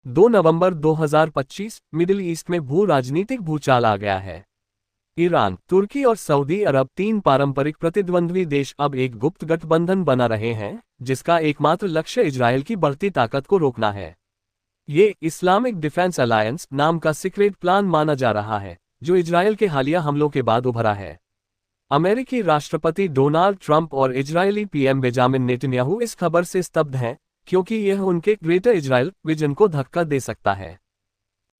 2 नवंबर 2025 middle east में भू राजनीतिक भूचाल आ गया है। ईरान, तुर्की और सऊदी अरब, तीन पारंपरिक प्रतिद्वंद्वी देश अब एक गुप्त गठबंधन बना रहे हैं, जिसका एकमात्र लक्ष्य इजरायल की बढ़ती ताकत को रोकना है। ये इस्लामिक डिफेंस अलायंस नाम का सीक्रेट प्लान माना जा रहा है, जो इजरायल के हालिया हमलों के बाद उभरा है। अमेरिकी राष्ट्रपति डोनाल्ड ट्रंप और इजरायली पीएम बेंजामिन नेतन्याहू इस खबर से स्तब्ध हैं, क्योंकि यह उनके ग्रेटर इजरायल विजन को धक्का दे सकता है।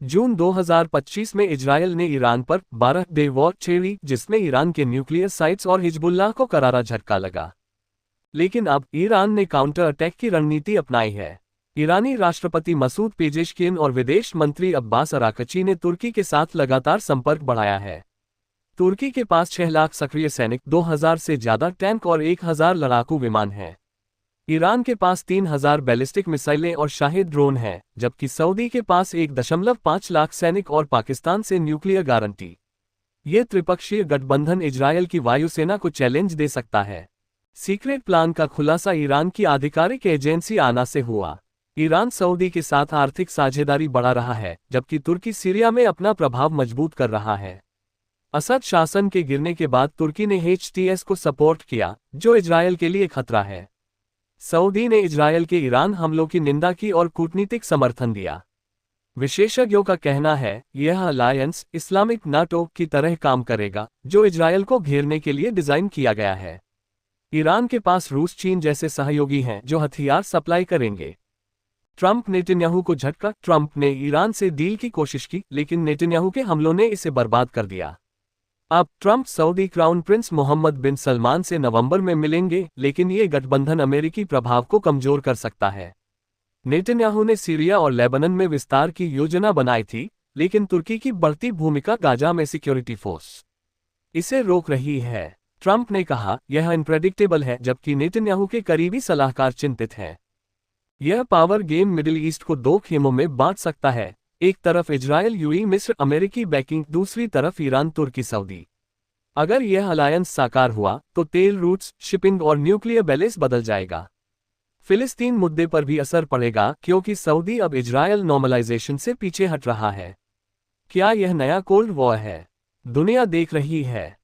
जून 2025 में इजरायल ने ईरान पर 12 डे वॉर छेड़ी, जिसमें ईरान के न्यूक्लियर साइट्स और हिजबुल्लाह को करारा झटका लगा। लेकिन अब ईरान ने काउंटर अटैक की रणनीति अपनाई है। ईरानी राष्ट्रपति मसूद पेजेश्किन और विदेश मंत्री अब्बास अराकची ने तुर्की के साथ लगातार संपर्क बढ़ाया है। तुर्की के पास 6 लाख सक्रिय सैनिक, 2000 से ज्यादा टैंक और 1000 लड़ाकू विमान हैं। ईरान के पास 3000 बैलिस्टिक मिसाइलें और शाहिद ड्रोन हैं, जबकि सऊदी के पास 1.5 लाख सैनिक और पाकिस्तान से न्यूक्लियर गारंटी। ये त्रिपक्षीय गठबंधन इजरायल की वायुसेना को चैलेंज दे सकता है। सीक्रेट प्लान का खुलासा ईरान की आधिकारिक एजेंसी आना से हुआ। ईरान सऊदी के साथ आर्थिक साझेदारी बढ़ा रहा है, जबकि तुर्की सीरिया में अपना प्रभाव मजबूत कर रहा है। असद शासन के गिरने के बाद तुर्की ने HTS को सपोर्ट किया, जो इजरायल के लिए खतरा है। सऊदी ने इजरायल के ईरान हमलों की निंदा की और कूटनीतिक समर्थन दिया। विशेषज्ञों का कहना है, यह अलायंस इस्लामिक नाटो की तरह काम करेगा, जो इजरायल को घेरने के लिए डिजाइन किया गया है। ईरान के पास रूस, चीन जैसे सहयोगी हैं जो हथियार सप्लाई करेंगे। ट्रंप नेतन्याहू को झटका। ट्रंप ने ईरान से डील की कोशिश की, लेकिन नेतन्याहू के हमलों ने इसे बर्बाद कर दिया। अब Trump Saudi crown prince Mohammed bin Salman से नवंबर में मिलेंगे, लेकिन ये गठबंधन अमेरिकी प्रभाव को कमजोर कर सकता है। नेतन्याहू ने सीरिया और लेबनान में विस्तार की योजना बनाई थी, लेकिन तुर्की की बढ़ती भूमिका गाजा में सिक्योरिटी फोर्स इसे रोक रही है। ट्रंप ने कहा, यह अनप्रेडिक्टेबल है, जबकि नेतन्याहू के करीबी सलाहकार चिंतित हैं। यह पावर गेम मिडिल ईस्ट को 2 खेमों में बांट सकता है, एक तरफ इजरायल, यूएई, मिस्र, अमेरिकी बैकिंग, दूसरी तरफ ईरान, तुर्की, सऊदी। अगर यह अलायंस साकार हुआ, तो तेल रूट्स, शिपिंग और न्यूक्लियर बैलेंस बदल जाएगा। फिलिस्तीन मुद्दे पर भी असर पड़ेगा, क्योंकि सऊदी अब इजरायल नॉर्मलाइजेशन से पीछे हट रहा है। क्या यह नया कोल्ड वॉर है? दुनिया देख रही है।